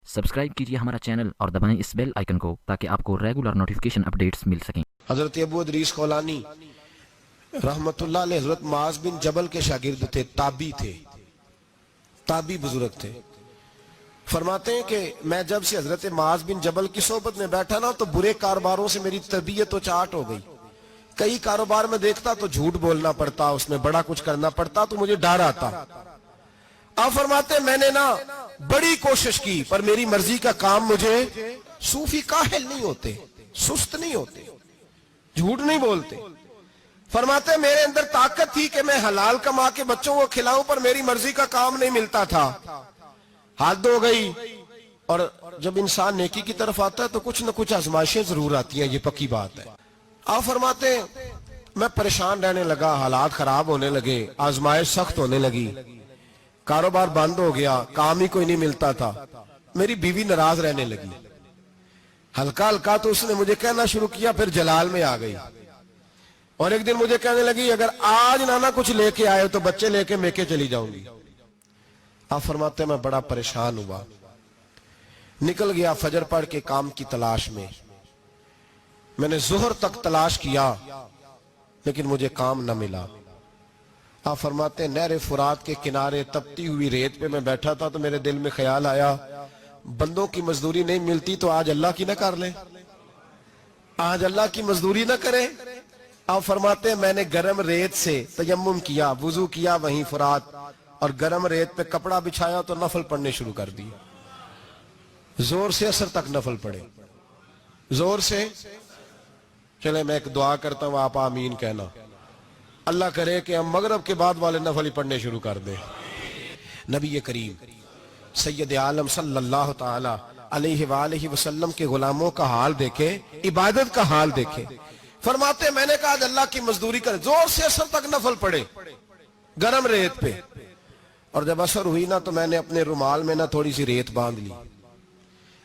Subscribe कीजिए हमारा channel और दबाएं इस बेल आइकन को ताकि आपको रेगुलर नोटिफिकेशन अपडेट्स मिल सकें। हजरत अबू इदरीस खौलानी रहमतुल्लाह अलैह हजरत मुआज बिन जबल के शागिर्द थे, ताबी बुजुर्ग थे। फरमाते हैं कि मैं जब से हजरत मुआज बिन जबल की सोबत में बैठा ना तो बुरे कारोबारों से मेरी तबीयत तो चाट हो गई। कई कारोबार में देखता तो झूठ बोलना पड़ता, उसमें बड़ा कुछ करना पड़ता, तो मुझे डर आता। आप फरमाते मैंने ना बड़ी कोशिश की पर मेरी मर्जी का काम मुझे, सूफी काहिल नहीं होते, सुस्त नहीं होते, झूठ नहीं बोलते। फरमाते मेरे अंदर ताकत थी कि मैं हलाल कमा के बच्चों को खिलाऊं, पर मेरी मर्जी का काम नहीं मिलता था। हद हो गई। और जब इंसान नेकी की तरफ आता है तो कुछ न कुछ आजमाइशें जरूर आती हैं, ये पक्की बात है। आप फरमाते मैं परेशान रहने लगा, हालात खराब होने लगे, आजमाइश सख्त होने लगी, कारोबार बंद हो गया, काम ही कोई नहीं मिलता था। मेरी बीवी नाराज रहने लगी, हल्का हल्का तो उसने मुझे कहना शुरू किया, फिर जलाल में आ गई। और एक दिन मुझे कहने लगी अगर आज नाना कुछ लेके आए तो बच्चे लेके मेके चली जाऊंगी। आप फरमाते मैं बड़ा परेशान हुआ, निकल गया फजर पढ़ के काम की तलाश में। मैंने जोहर तक तलाश किया लेकिन मुझे काम न मिला। आप फरमाते नहर फुरात के किनारे तपती हुई रेत पे मैं बैठा था तो मेरे दिल में ख्याल आया बंदों की मजदूरी नहीं मिलती तो आज अल्लाह की ना कर ले, आज अल्लाह की मजदूरी ना करे। आप फरमाते मैंने गर्म रेत से तयम्मुम किया, वुजू किया वहीं फुरात, और गर्म रेत पे कपड़ा बिछाया तो नफल पढ़ने शुरू कर दिए। जोर से असर तक नफल पढ़े, जोर से। चले मैं एक दुआ करता हूं, आप आमीन कहना। अल्लाह करे कि हम मगरब के बाद वाले नफल ही पढ़ने शुरू कर दे। नबी करीम सैयद आलम सल्लल्लाहु ताला अलैहि वसल्लम के गुलामों का हाल देखे, इबादत का हाल देखे। फरमाते मैंने कहा अल्लाह की मजदूरी करे, जोर से असर तक नफल पढ़े गरम रेत पे। और जब असर हुई ना तो मैंने अपने रुमाल में ना थोड़ी सी रेत बांध ली।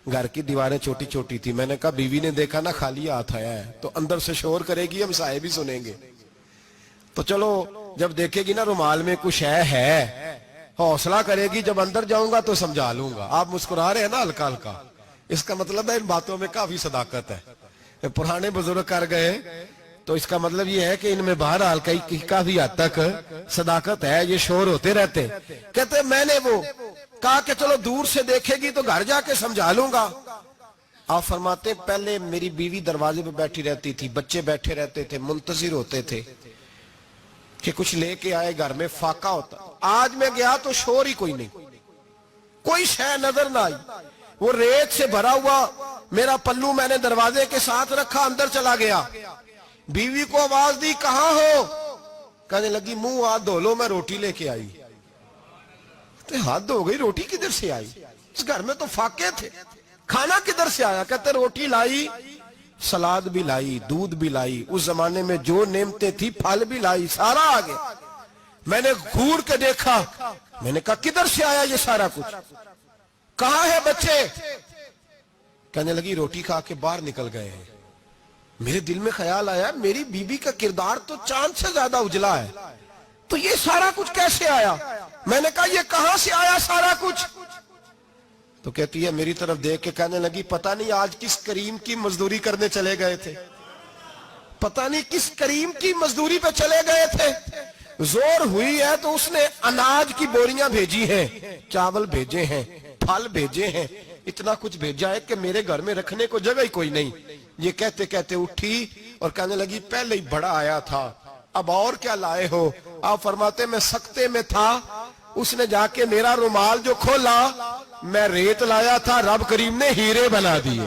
घर की दीवारें छोटी छोटी थी। मैंने कहा बीवी ने देखा ना खाली हाथ आया है तो अंदर से शोर करेगी, हम साए भी सुनेंगे, तो चलो जब देखेगी ना रुमाल में कुछ है हौसला करेगी, जब अंदर जाऊंगा तो समझा लूंगा। आप मुस्कुरा रहे हैं ना हल्का हल्का, इसका मतलब है इन बातों में काफी सदाकत है। पुराने बुजुर्ग कर गए तो इसका मतलब ये है कि इनमें बहरहाल काफी हद तक सदाकत है। ये शोर होते रहते। कहते मैंने वो कहा कि चलो दूर से देखेगी तो घर जाके समझा लूंगा। आप फरमाते पहले मेरी बीवी दरवाजे पे बैठी रहती थी, बच्चे बैठे रहते थे, मुंतजिर होते थे कि कुछ लेके आए, घर में फाका होता। आज मैं गया तो शोर ही कोई नहीं, कोई शय नजर ना आई। वो रेत से भरा हुआ मेरा पल्लू मैंने दरवाजे के साथ रखा, अंदर चला गया। बीवी को आवाज दी कहां हो, कहने लगी मुंह हाथ धो लो, मैं रोटी लेके आई। तो हाथ धो गई, रोटी किधर से आई? इस घर में तो फाके थे, खाना किधर से आया? कहते रोटी लाई, सलाद भी लाई, दूध भी लाई, उस जमाने में जो नेमतें थी फल भी लाई, सारा आ गया। मैंने घूर के देखा, मैंने कहा किधर से आया ये सारा कुछ, कहां है बच्चे? कहने लगी रोटी खा के बाहर निकल गए हैं। मेरे दिल में ख्याल आया मेरी बीबी का किरदार तो चांद से ज्यादा उजला है, तो ये सारा कुछ कैसे आया? मैंने कहा ये कहां से आया सारा कुछ? तो कहती है मेरी तरफ देख के कहने लगी पता नहीं आज किस करीम की मजदूरी करने चले गए थे, पता नहीं किस करीम की मजदूरी पे चले गए थे। जोर हुई है तो उसने अनाज की बोरियां भेजी हैं, चावल भेजे हैं, फल भेजे हैं, इतना कुछ भेजा है कि मेरे घर में रखने को जगह ही कोई नहीं। ये कहते कहते उठी और कहने लगी पहले ही बड़ा आया था, अब और क्या लाए हो? आप फरमाते मैं सख्ते में था, उसने जाके मेरा रुमाल जो खोला, मैं रेत लाया था, रब करीम ने हीरे बना दिए,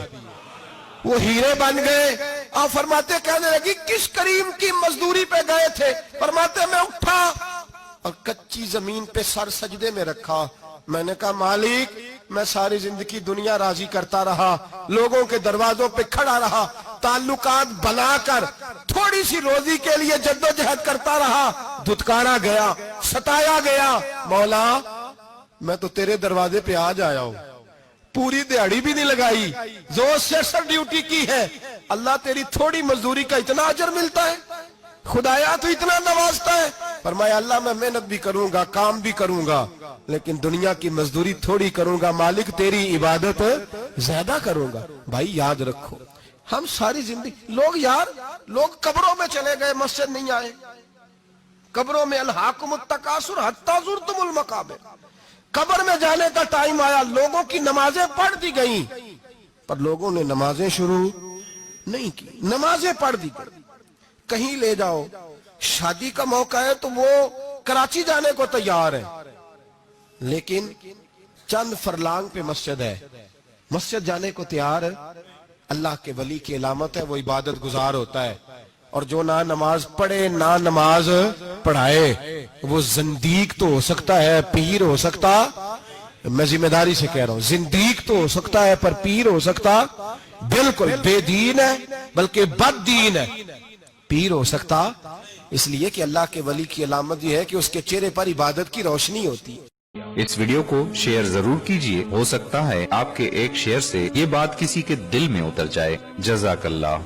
वो हीरे बन गए। आप फरमाते कहने लगी किस करीम की मजदूरी पे गए थे? फरमाते मैं उठा और कच्ची जमीन पे सर सजदे में रखा। मैंने कहा मालिक मैं सारी जिंदगी दुनिया राजी करता रहा, लोगों के दरवाजों पे खड़ा रहा, ताल्लुकात बनाकर थोड़ी सी रोजी के लिए जद्दोजहद करता रहा, धुतकारा गया, सताया गया। मौला मैं तो तेरे दरवाजे पे आज आया हूं, पूरी दिहाड़ी भी नहीं लगाई, जोर से सर ड्यूटी की है। अल्लाह तेरी थोड़ी मजदूरी का इतना अजर मिलता है, खुदाया तो इतना नवाजता है। फरमाया अल्लाह मैं मेहनत भी करूंगा, काम भी करूंगा, लेकिन दुनिया की मजदूरी थोड़ी करूंगा, मालिक तेरी इबादत ज्यादा करूंगा। भाई याद रखो, हम सारी जिंदगी लोग कब्रों में चले गए, मस्जिद नहीं आए। कब्रों में अलहाकुमुत तकासुर हत्ता ज़ुरतुमुल मकाबिर, कब्र में जाने का टाइम आया, लोगों की नमाजें पढ़ दी गई, पर लोगों ने नमाजें शुरू नहीं की। नमाजें पढ़ दी गई, कहीं ले जाओ, शादी का मौका है तो वो कराची जाने को तैयार है, लेकिन चंद फरलांग पे मस्जिद है, मस्जिद जाने को तैयार है। अल्लाह के वली की अलामत है, वो इबादत गुजार होता है। और जो ना नमाज पढ़े ना नमाज पढ़ाए, वो जिंदीक तो हो सकता है, पीर हो सकता, मैं जिम्मेदारी से कह रहा हूं, जिंदीक तो हो सकता है पर पीर हो सकता बिल्कुल बेदीन है, बल्कि बददीन है, पीर हो सकता। इसलिए कि अल्लाह के वली की अलामत यह है कि उसके चेहरे पर इबादत की रोशनी होती है। इस वीडियो को शेयर जरूर कीजिए, हो सकता है आपके एक शेयर से ये बात किसी के दिल में उतर जाए। जज़ाकल्लाह।